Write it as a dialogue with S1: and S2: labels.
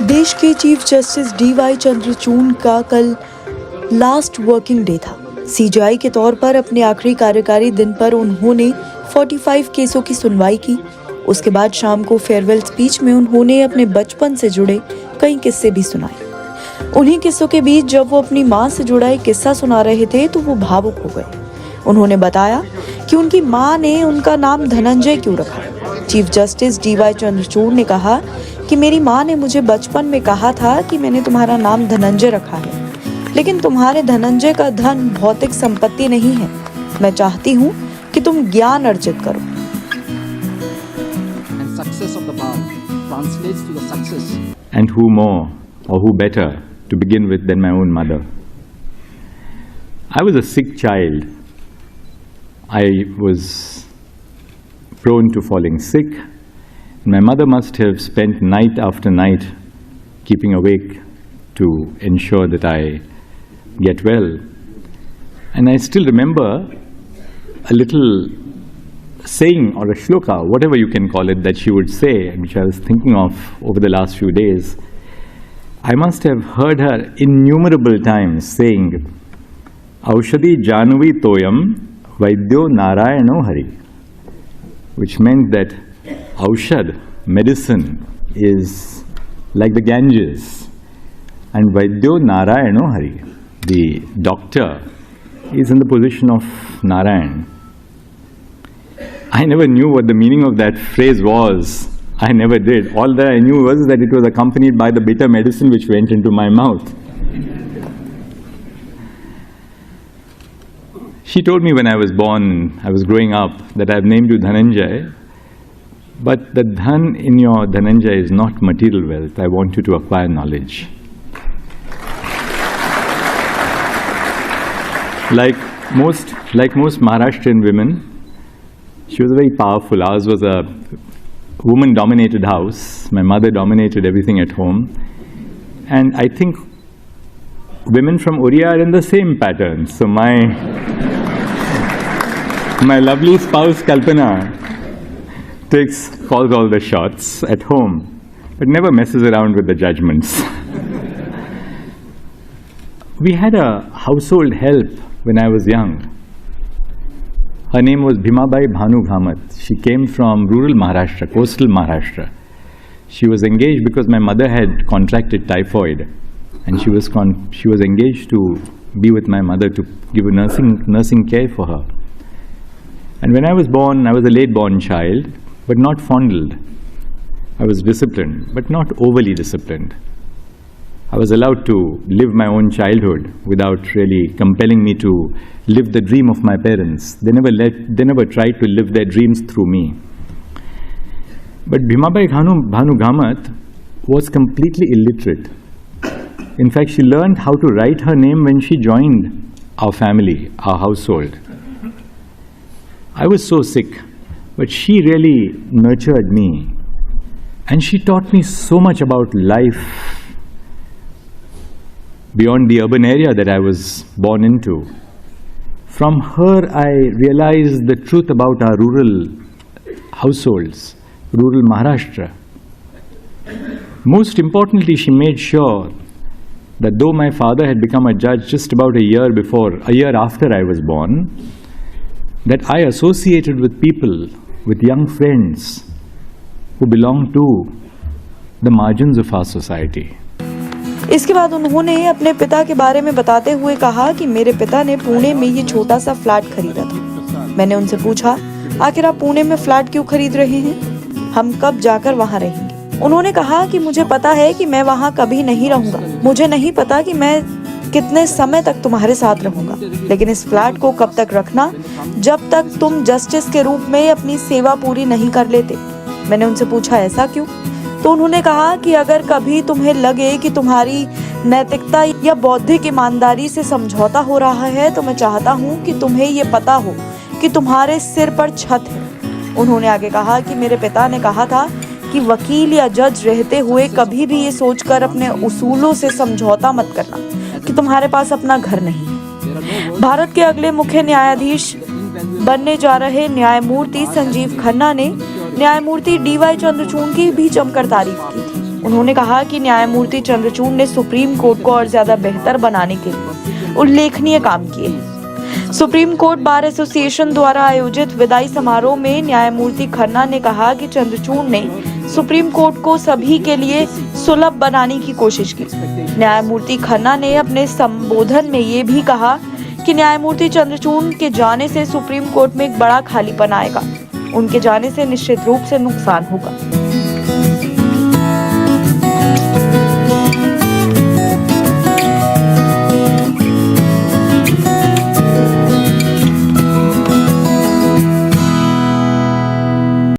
S1: देश के chief justice CJI Chandrachud का कल लास्ट वर्किंग डे था। CJI के तौर पर अपने आखिरी कार्यकारी दिन पर उन्होंने 45 केसों की सुनवाई की। उसके बाद शाम को फेयरवेल स्पीच में उन्होंने अपने बचपन से जुड़े कई किस्से भी सुनाए। उन्हीं किस्सों के बीच जब वो अपनी माँ से जुड़ा एक किस्सा सुना रहे थे तो वो भावुक हो गए। उन्होंने बताया कि उनकी माँ ने उनका नाम धनंजय क्यों रखा। चीफ जस्टिस CJI चंद्रचूड़ ने कहा कि मेरी माँ ने मुझे बचपन में कहा था कि मैंने तुम्हारा नाम धनंजय रखा है, लेकिन तुम्हारे धनंजय का धन भौतिक संपत्ति नहीं है। मैं चाहती हूँ कि तुम ज्ञान अर्जित करो।
S2: And who more or who better to begin with than my own mother? I was a sick child. I was prone to falling sick. My mother must have spent night after night keeping awake to ensure that I get well. And I still remember a little saying or a shloka, whatever you can call it, that she would say, which I was thinking of over the last few days. I must have heard her innumerable times saying, Aushadhi Janvi Toyam Vaidyo Narayano Hari, which meant that Aushad, medicine, is like the Ganges, and Vaidyo Narayano Hari, the doctor, is in the position of Narayan. I never knew what the meaning of that phrase was. I never did. All that I knew was that it was accompanied by the bitter medicine which went into my mouth. She told me when I was born, I was growing up, that I have named you Dhananjay, but the dhan in your Dhananjay is not material wealth. I want you to acquire knowledge. Like most Maharashtrian women, she was very powerful. Ours was a woman-dominated house. My mother dominated everything at home. And I think women from Oriya are in the same pattern. So my lovely spouse Kalpana calls all the shots at home, but never messes around with the judgments. We had a household help when I was young. Her name was Bhimabai Bhanu Ghamat. She came from rural Maharashtra, coastal Maharashtra. She was engaged because my mother had contracted typhoid, and she was engaged to be with my mother to give a nursing care for her. And when I was born, I was a late-born child, but not fondled. I was disciplined, but not overly disciplined. I was allowed to live my own childhood without really compelling me to live the dream of my parents. They never tried to live their dreams through me. But Bhimabai Bhanu Ghamat was completely illiterate. In fact, she learned how to write her name when she joined our family, our household. I was so sick, but she really nurtured me. And she taught me so much about life beyond the urban area that I was born into. From her, I realized the truth about our rural households, rural Maharashtra. Most importantly, she made sure that though my father had become a judge just about a year after I was born, that I associated with people, with young friends who belong to the margins of our society.
S1: इसके बाद उन्होंने अपने पिता के बारे में बताते हुए कहा कि मेरे पिता ने पुणे में ये छोटा सा फ्लैट खरीदा था। मैंने उनसे पूछा, आखिर आप पुणे में फ्लैट क्यों खरीद रहे हैं? हम कब जाकर वहाँ रहेंगे? उन्होंने कहा कि मुझे पता है कि मैं वहाँ कभी नहीं रहूंगा। मुझे नहीं पता कि मैं कितने समय तक तुम्हारे साथ रहूंगा, लेकिन इस फ्लैट को कब तक रखना जब तक तुम जस्टिस के रूप में अपनी सेवा पूरी नहीं कर लेते। मैंने उनसे पूछा, ऐसा क्यों? तो उन्होंने कहा कि अगर कभी तुम्हें लगे कि तुम्हारी नैतिकता या बौद्धिक ईमानदारी से समझौता हो रहा है, तो मैं चाहता हूँ कि तुम्हें ये पता हो कि तुम्हारे सिर पर छत है। उन्होंने आगे कहा कि मेरे पिता ने कहा था कि वकील या जज रहते हुए कभी भी ये सोचकर अपने उसूलों से समझौता मत करना कि तुम्हारे पास अपना घर नहीं है। भारत के अगले मुख्य न्यायाधीश बनने जा रहे न्यायमूर्ति संजीव खन्ना ने न्यायमूर्ति DY चंद्रचूड़ की भी जमकर तारीफ की थी। उन्होंने कहा कि न्यायमूर्ति चंद्रचूड़ ने सुप्रीम कोर्ट को और ज्यादा बेहतर बनाने के लिए उल्लेखनीय काम किए हैं। सुप्रीम कोर्ट बार एसोसिएशन द्वारा आयोजित विदाई समारोह में न्यायमूर्ति खन्ना ने कहा कि चंद्रचूड़ ने सुप्रीम कोर्ट को सभी के लिए सुलभ बनाने की कोशिश की। न्यायमूर्ति खन्ना ने अपने संबोधन में ये भी कहा कि न्यायमूर्ति चंद्रचूड़ के जाने से सुप्रीम कोर्ट में एक बड़ा खालीपन आएगा। उनके जाने से निश्चित रूप से नुकसान होगा।